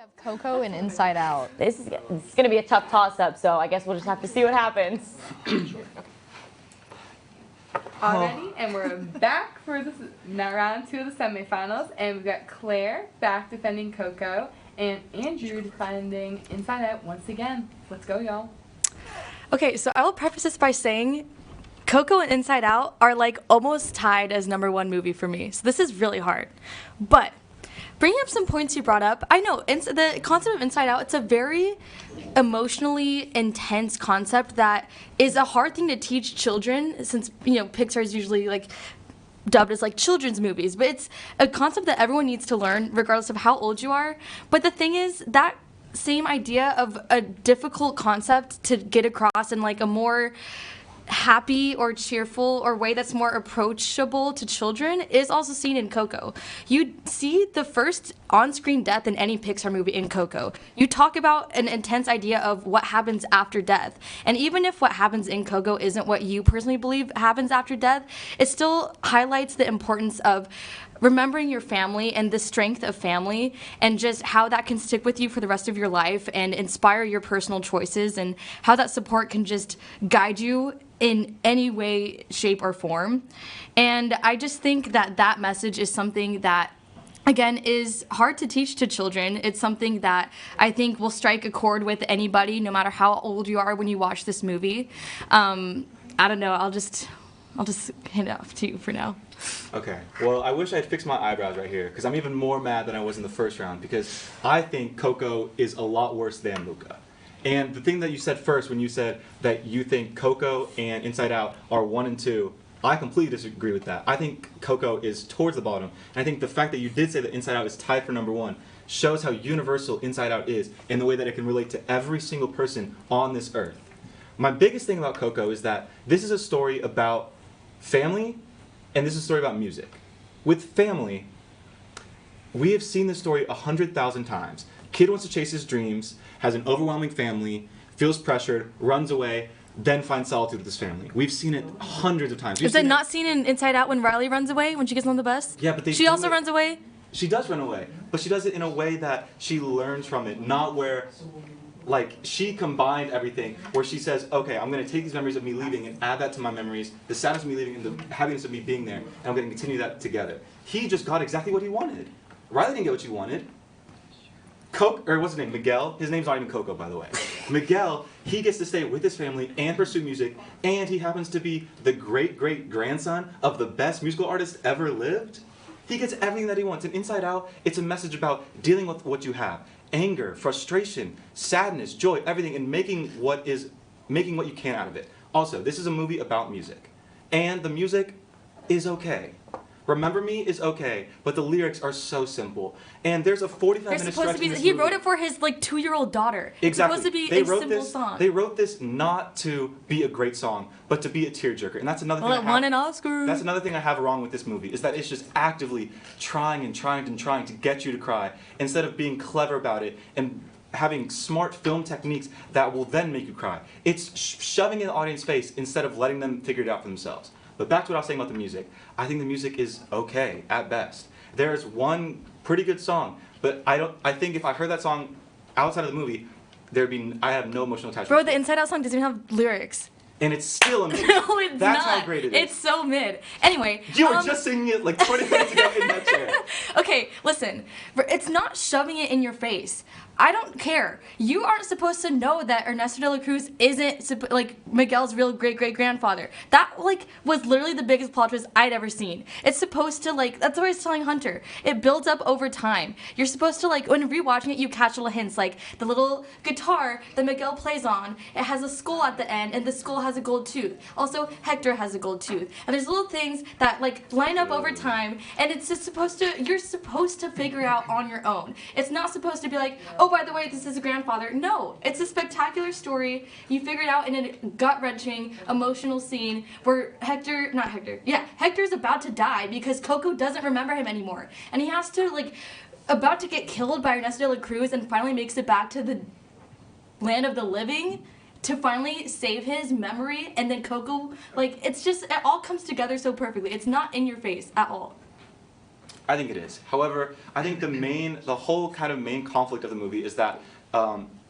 have Coco and Inside Out. This is going to be a tough toss-up, so I guess we'll just have to see what happens. Alrighty, and we're back for this round 2 of the semifinals, and we've got Claire back defending Coco, and Andrew defending Inside Out once again. Let's go, y'all. Okay, so I will preface this by saying Coco and Inside Out are like almost tied as #1 movie for me, so this is really hard. But bringing up some points you brought up, I know the concept of Inside Out, it's a very emotionally intense concept that is a hard thing to teach children, since, you know, Pixar is usually like dubbed as like children's movies, but it's a concept that everyone needs to learn regardless of how old you are. But the thing is, that same idea of a difficult concept to get across in like a more happy or cheerful or way that's more approachable to children is also seen in Coco. You see the first on-screen death in any Pixar movie in Coco. You talk about an intense idea of what happens after death. And even if what happens in Coco isn't what you personally believe happens after death, it still highlights the importance of remembering your family and the strength of family and just how that can stick with you for the rest of your life and inspire your personal choices, and how that support can just guide you in any way, shape, or form. And I just think that that message is something that, again, is hard to teach to children. It's something that I think will strike a chord with anybody, no matter how old you are when you watch this movie. I don't know, I'll just hand it off to you for now. Okay, well, I wish I had fixed my eyebrows right here, because I'm even more mad than I was in the first round, because I think Coco is a lot worse than Luca. And the thing that you said first, when you said that you think Coco and Inside Out are 1 and 2, I completely disagree with that. I think Coco is towards the bottom. And I think the fact that you did say that Inside Out is tied for #1 shows how universal Inside Out is in the way that it can relate to every single person on this earth. My biggest thing about Coco is that this is a story about family, and this is a story about music. With family, we have seen this story 100,000 times. Kid wants to chase his dreams, has an overwhelming family, feels pressured, runs away, then finds solitude with his family. We've seen it hundreds of times. Is it not seen in Inside Out when Riley runs away, when she gets on the bus? Yeah, but she also runs away? She does run away, but she does it in a way that she learns from it, not where, like, she combined everything, where she says, okay, I'm going to take these memories of me leaving and add that to my memories, the sadness of me leaving and the happiness of me being there, and I'm going to continue that together. He just got exactly what he wanted. Riley didn't get what she wanted. What's his name? Miguel? His name's not even Coco, by the way. Miguel, he gets to stay with his family and pursue music, and he happens to be the great-great-grandson of the best musical artist ever lived. He gets everything that he wants. And Inside Out, it's a message about dealing with what you have. Anger, frustration, sadness, joy, everything, and making what you can out of it. Also, this is a movie about music. And the music is okay. Remember Me is okay, but the lyrics are so simple. And there's a 45-minute stretch in this movie. He wrote it for his like 2-year-old daughter. Exactly. It's supposed to be a simple song. They wrote this not to be a great song, but to be a tearjerker. And that's another thing. Well, it won an Oscar. That's another thing I have wrong with this movie, is that it's just actively trying and trying and trying to get you to cry, instead of being clever about it and having smart film techniques that will then make you cry. It's shoving in the audience's face instead of letting them figure it out for themselves. But back to what I was saying about the music. I think the music is okay at best. There's one pretty good song, but I think if I heard that song outside of the movie, I have no emotional attachment. Bro, the Inside Out song doesn't even have lyrics. And it's still a mid. No, it's That's not. how great it is. It's so mid. Anyway. You were just singing it like 20 minutes ago in that chair. Okay, listen. It's not shoving it in your face. I don't care. You aren't supposed to know that Ernesto de la Cruz isn't like Miguel's real great-great-grandfather. That like was literally the biggest plot twist I'd ever seen. It's supposed to like, that's what I was telling Hunter. It builds up over time. You're supposed to like, when rewatching it, you catch little hints, like the little guitar that Miguel plays on. It has a skull at the end, and the skull has a gold tooth. Also, Hector has a gold tooth. And there's little things that like line up over time, and it's just you're supposed to figure out on your own. It's not supposed to be like, oh, by the way, this is a grandfather. No, it's a spectacular story. You figure it out in a gut-wrenching, emotional scene where Hector's about to die because Coco doesn't remember him anymore. And he has to, like, about to get killed by Ernesto de la Cruz and finally makes it back to the land of the living to finally save his memory. And then Coco, like, it's just, it all comes together so perfectly. It's not in your face at all. I think it is. However, I think the whole kind of main conflict of the movie is that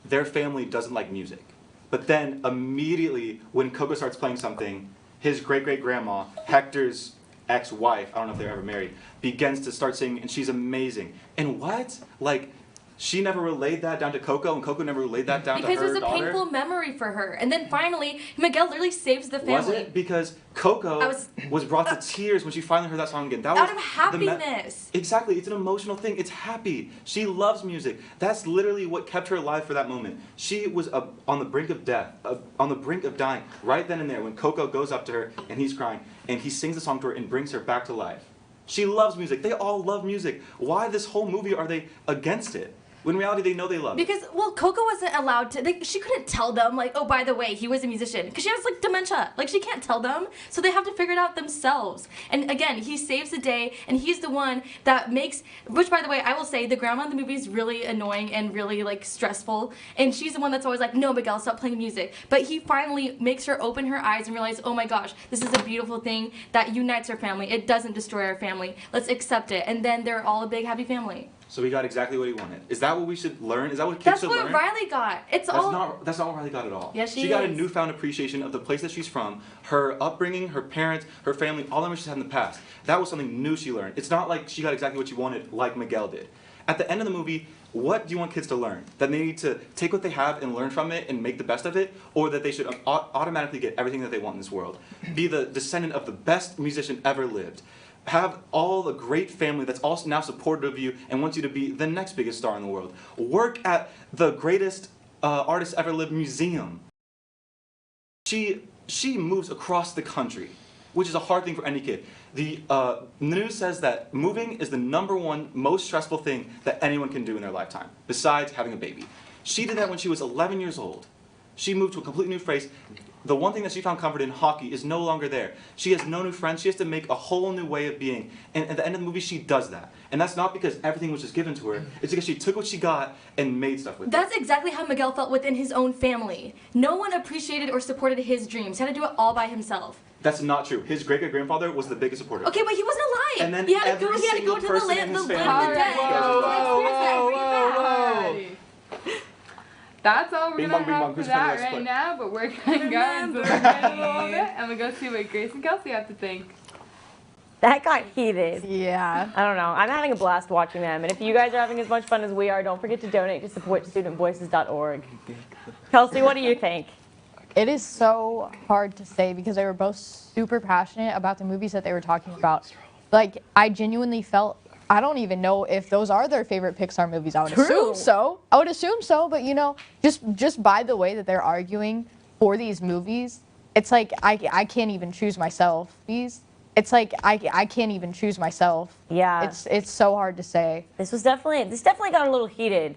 their family doesn't like music. But then immediately when Coco starts playing something, his great-great-grandma, Hector's ex-wife, I don't know if they're ever married, begins to start singing, and she's amazing. And what? Like, she never relayed that down to Coco, and Coco never relayed that down to her daughter. Because it was a painful memory for her. And then finally, Miguel literally saves the family. Was it? Because Coco was brought to tears when she finally heard that song again. That out was of happiness. Exactly. It's an emotional thing. It's happy. She loves music. That's literally what kept her alive for that moment. She was on the brink of death, on the brink of dying, right then and there when Coco goes up to her and he's crying, and he sings the song to her and brings her back to life. She loves music. They all love music. Why this whole movie are they against it? When in reality, they know they love it. Because, well, Coco wasn't allowed to, she couldn't tell them, like, oh, by the way, he was a musician. Because she has, like, dementia. Like, she can't tell them. So they have to figure it out themselves. And again, he saves the day, and he's the one that makes, which, by the way, I will say, the grandma in the movie is really annoying and really, like, stressful. And she's the one that's always like, no, Miguel, stop playing music. But he finally makes her open her eyes and realize, oh my gosh, this is a beautiful thing that unites our family. It doesn't destroy our family. Let's accept it. And then they're all a big, happy family. So he got exactly what he wanted. Is that what we should learn? Is that what kids should learn? That's what Riley got. That's not what Riley got at all. Yes, she got a newfound appreciation of the place that she's from, her upbringing, her parents, her family, all the memories she's had in the past. That was something new she learned. It's not like she got exactly what she wanted like Miguel did. At the end of the movie, what do you want kids to learn? That they need to take what they have and learn from it and make the best of it? Or that they should automatically get everything that they want in this world? Be the descendant of the best musician ever lived? Have all the great family that's also now supportive of you and wants you to be the next biggest star in the world. Work at the greatest artist ever lived museum. She moves across the country, which is a hard thing for any kid. The news says that moving is the #1 most stressful thing that anyone can do in their lifetime, besides having a baby. She did that when she was 11 years old. She moved to a completely new place. The one thing that she found comfort in, hockey, is no longer there. She has no new friends. She has to make a whole new way of being. And at the end of the movie, she does that. And that's not because everything was just given to her. It's because she took what she got and made stuff with it. That's exactly how Miguel felt within his own family. No one appreciated or supported his dreams. He had to do it all by himself. That's not true. His great-great-grandfather was the biggest supporter. Okay, but he wasn't alive. And then he had to every go to single the person in land, his the family. land of the dead. Whoa. That's all we're Bing going to bong, bing have bong. for Who's that funny, let's right play. now, but we're going to go into the next little bit, and we're going to see what Grace and Kelsey have to think. That got heated. Yeah. I don't know. I'm having a blast watching them. And if you guys are having as much fun as we are, don't forget to donate to supportstudentvoices.org. Kelsey, what do you think? It is so hard to say because they were both super passionate about the movies that they were talking about. Like, I genuinely felt, I don't even know if those are their favorite Pixar movies. I would assume so. I would assume so, but you know, just by the way that they're arguing for these movies, it's like I can't even choose myself. It's like I can't even choose myself. Yeah. It's so hard to say. This definitely got a little heated.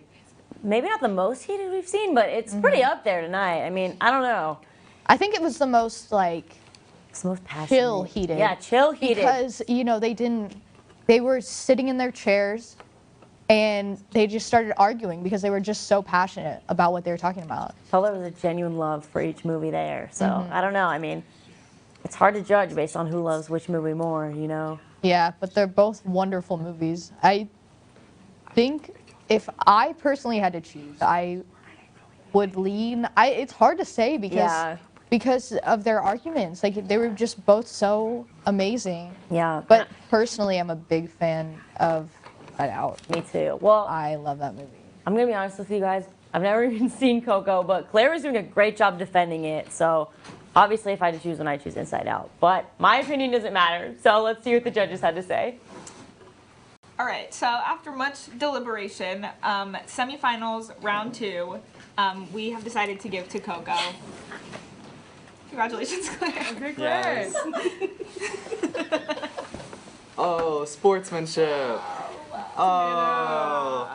Maybe not the most heated we've seen, but it's pretty up there tonight. I mean, I don't know. I think it was the most like It's the most passionate. chill heated. Yeah, chill heated. Because, you know, they were sitting in their chairs and they just started arguing because they were just so passionate about what they were talking about. felt there was a genuine love for each movie there. So I don't know. I mean, it's hard to judge based on who loves which movie more, you know? Yeah, but they're both wonderful movies. I think if I personally had to choose, I would lean. It's hard to say because of their arguments. Like, they were just both so amazing. Yeah. But personally, I'm a big fan of Inside Out. Me too. Well, I love that movie. I'm going to be honest with you guys. I've never even seen Coco, but Claire is doing a great job defending it. So obviously, if I had to choose one, I choose Inside Out. But my opinion doesn't matter. So let's see what the judges had to say. All right, so after much deliberation, semifinals round 2, we have decided to give to Coco. Congratulations, Claire. Okay, Claire. Oh, sportsmanship. Oh.